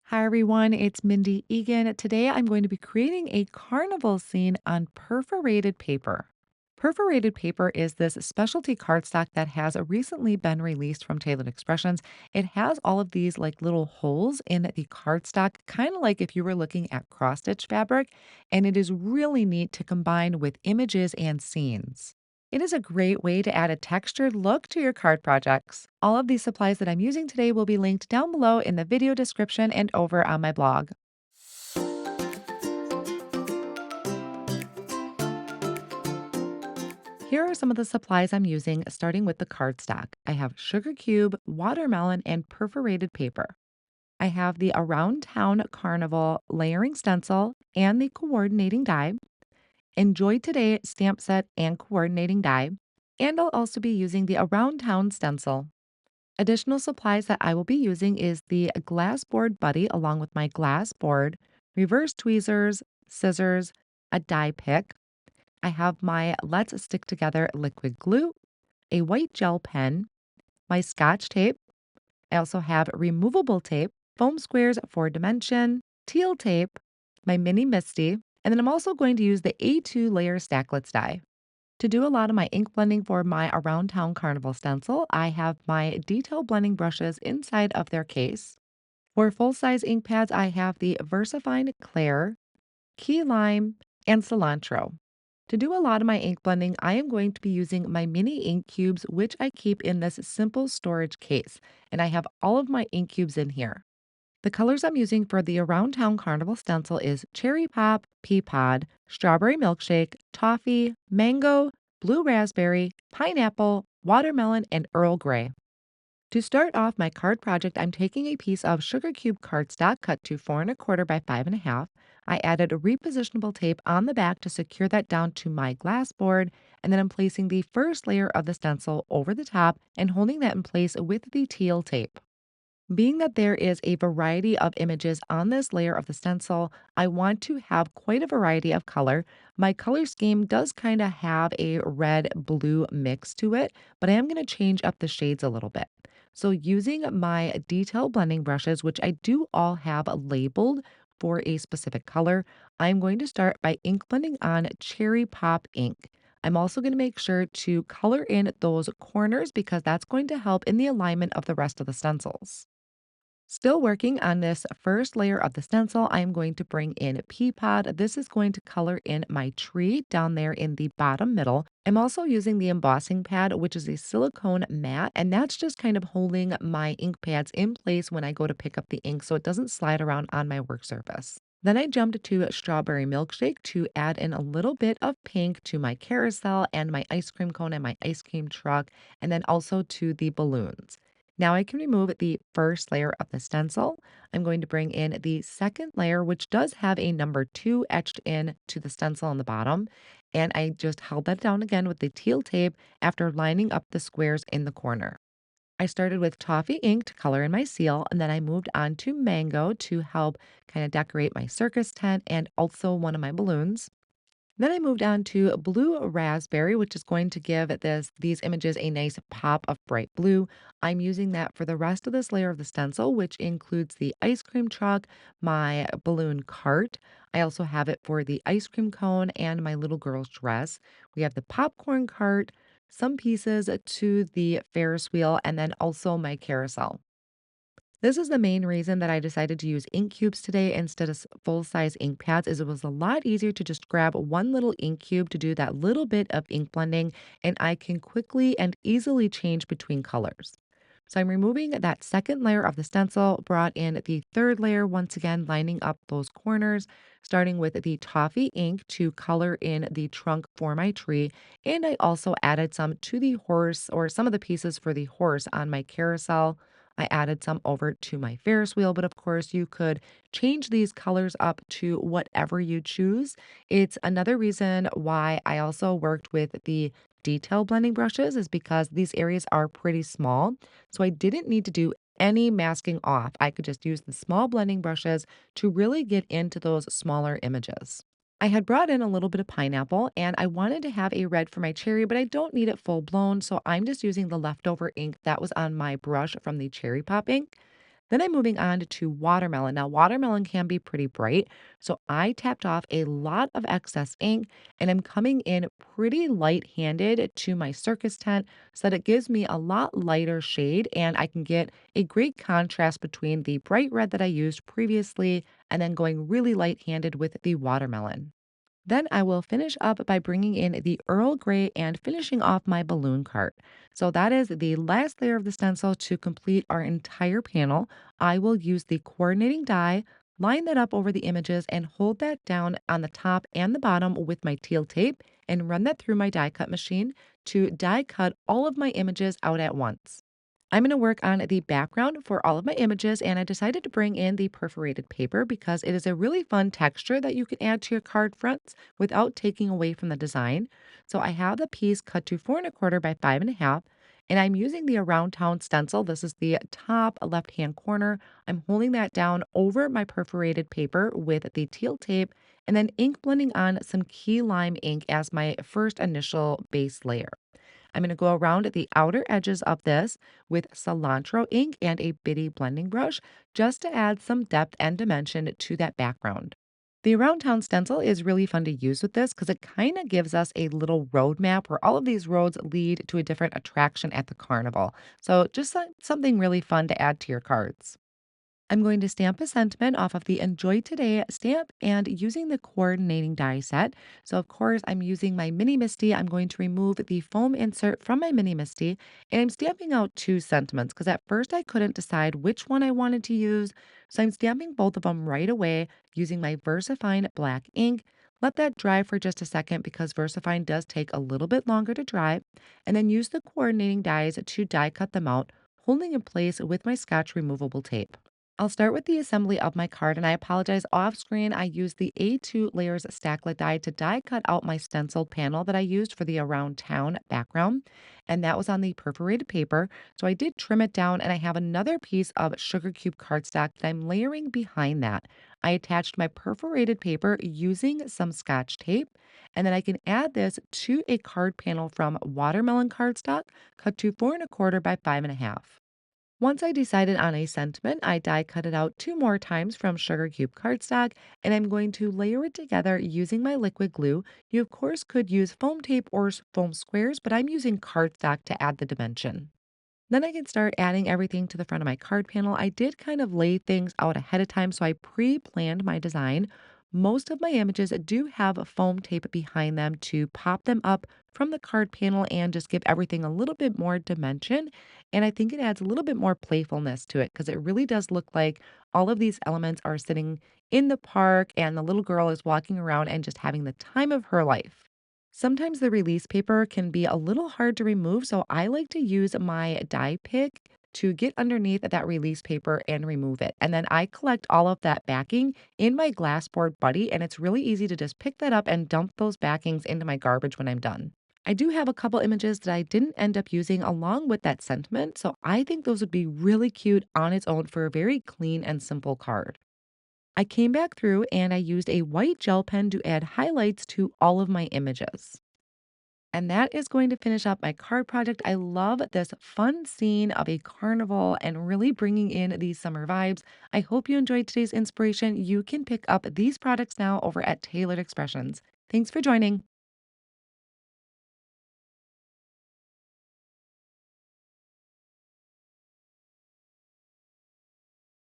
Hi everyone, it's Mindy Eggen. Today I'm going to be creating a carnival scene on perforated paper. Perforated paper is this specialty cardstock that has recently been released from Tailored Expressions. It has all of these like little holes in the cardstock, kind of like if you were looking at cross stitch fabric, and it is really neat to combine with images and scenes. It is a great way to add a textured look to your card projects. All of these supplies that I'm using today will be linked down below in the video description and over on my blog. Here are some of the supplies I'm using, starting with the cardstock. I have sugar cube, watermelon, and perforated paper. I have the Around Town Carnival layering stencil and the coordinating die. Enjoy Today stamp set and coordinating die. And I'll also be using the Around Town stencil. Additional supplies that I will be using is the glass board buddy along with my glass board, reverse tweezers, scissors, a die pick. I have my Let's Stick Together liquid glue, a white gel pen, my scotch tape. I also have removable tape, foam squares for dimension, teal tape, my mini Misty, and then I'm also going to use the A2 Layer Stacklets die. To do a lot of my ink blending for my Around Town Carnival stencil, I have my detail blending brushes inside of their case. For full-size ink pads, I have the VersaFine Claire, Key Lime, and Cilantro. To do a lot of my ink blending, I am going to be using my mini ink cubes, which I keep in this simple storage case, and I have all of my ink cubes in here. The colors I'm using for the Around Town Carnival stencil is Cherry Pop, Peapod, Strawberry Milkshake, Toffee, Mango, Blue Raspberry, Pineapple, Watermelon, and Earl Grey. To start off my card project, I'm taking a piece of sugar cube cardstock cut to 4 1/4 by 5 1/2. I added a repositionable tape on the back to secure that down to my glass board, and then I'm placing the first layer of the stencil over the top and holding that in place with the teal tape. Being that there is a variety of images on this layer of the stencil, I want to have quite a variety of color. My color scheme does kind of have a red blue mix to it, but I am going to change up the shades a little bit. So, using my detail blending brushes, which I do all have labeled for a specific color, I'm going to start by ink blending on Cherry Pop ink. I'm also going to make sure to color in those corners because that's going to help in the alignment of the rest of the stencils. Still working on this first layer of the stencil, I am going to bring in Peapod. This is going to color in my tree down there in the bottom middle. I'm also using the embossing pad, which is a silicone mat, and that's just kind of holding my ink pads in place when I go to pick up the ink so it doesn't slide around on my work surface. Then I jumped to Strawberry Milkshake to add in a little bit of pink to my carousel and my ice cream cone and my ice cream truck, and then also to the balloons. Now I can remove the first layer of the stencil. I'm going to bring in the second layer, which does have a number 2 etched in to the stencil on the bottom. And I just held that down again with the teal tape after lining up the squares in the corner. I started with toffee ink to color in my seal, and then I moved on to mango to help kind of decorate my circus tent and also one of my balloons. Then I moved on to blue raspberry, which is going to give these images a nice pop of bright blue. I'm using that for the rest of this layer of the stencil, which includes the ice cream truck, my balloon cart. I also have it for the ice cream cone and my little girl's dress. We have the popcorn cart, some pieces to the Ferris wheel, and then also my carousel. This is the main reason that I decided to use ink cubes today instead of full-size ink pads is it was a lot easier to just grab one little ink cube to do that little bit of ink blending, and I can quickly and easily change between colors. So I'm removing that second layer of the stencil, brought in the third layer, once again lining up those corners, starting with the toffee ink to color in the trunk for my tree. And I also added some to the horse or some of the pieces for the horse on my carousel. I added some over to my Ferris wheel, but of course, you could change these colors up to whatever you choose. It's another reason why I also worked with the detail blending brushes, is because these areas are pretty small. So I didn't need to do any masking off. I could just use the small blending brushes to really get into those smaller images. I had brought in a little bit of pineapple and I wanted to have a red for my cherry, but I don't need it full blown. So I'm just using the leftover ink that was on my brush from the cherry pop ink. Then I'm moving on to watermelon. Now, watermelon can be pretty bright, so I tapped off a lot of excess ink and I'm coming in pretty light handed to my circus tent so that it gives me a lot lighter shade and I can get a great contrast between the bright red that I used previously and then going really light handed with the watermelon. Then I will finish up by bringing in the Earl Grey and finishing off my balloon cart. So that is the last layer of the stencil to complete our entire panel. I will use the coordinating die, line that up over the images, and hold that down on the top and the bottom with my teal tape and run that through my die cut machine to die cut all of my images out at once. I'm going to work on the background for all of my images, and I decided to bring in the perforated paper because it is a really fun texture that you can add to your card fronts without taking away from the design. So I have the piece cut to 4 1/4 by 5 1/2, and I'm using the Around Town stencil. This is the top left hand corner. I'm holding that down over my perforated paper with the teal tape and then ink blending on some key lime ink as my first initial base layer. I'm going to go around the outer edges of this with cilantro ink and a bitty blending brush just to add some depth and dimension to that background. The Around Town stencil is really fun to use with this because it kind of gives us a little road map where all of these roads lead to a different attraction at the carnival. So just something really fun to add to your cards. I'm going to stamp a sentiment off of the Enjoy Today stamp and using the coordinating die set. So, of course, I'm using my Mini Misty. I'm going to remove the foam insert from my Mini Misty and I'm stamping out two sentiments because at first I couldn't decide which one I wanted to use. So, I'm stamping both of them right away using my VersaFine black ink. Let that dry for just a second because VersaFine does take a little bit longer to dry, and then use the coordinating dies to die cut them out, holding in place with my Scotch removable tape. I'll start with the assembly of my card, and I apologize. Off screen, I used the A2 Layers Stacklet die to die cut out my stenciled panel that I used for the Around Town background, and that was on the perforated paper. So I did trim it down, and I have another piece of sugar cube cardstock that I'm layering behind that. I attached my perforated paper using some Scotch tape, and then I can add this to a card panel from watermelon cardstock cut to 4 1/4 by 5 1/2. Once I decided on a sentiment, I die cut it out two more times from sugar cube cardstock, and I'm going to layer it together using my liquid glue. You, of course, could use foam tape or foam squares, but I'm using cardstock to add the dimension. Then I can start adding everything to the front of my card panel. I did kind of lay things out ahead of time, so I pre-planned my design. Most of my images do have a foam tape behind them to pop them up from the card panel and just give everything a little bit more dimension. And I think it adds a little bit more playfulness to it because it really does look like all of these elements are sitting in the park and the little girl is walking around and just having the time of her life. Sometimes the release paper can be a little hard to remove, so I like to use my die pick to get underneath that release paper and remove it. And then I collect all of that backing in my glass board buddy, and it's really easy to just pick that up and dump those backings into my garbage when I'm done. I do have a couple images that I didn't end up using along with that sentiment, so I think those would be really cute on its own for a very clean and simple card. I came back through and I used a white gel pen to add highlights to all of my images. And that is going to finish up my card project. I love this fun scene of a carnival and really bringing in these summer vibes. I hope you enjoyed today's inspiration. You can pick up these products now over at Tailored Expressions. Thanks for joining.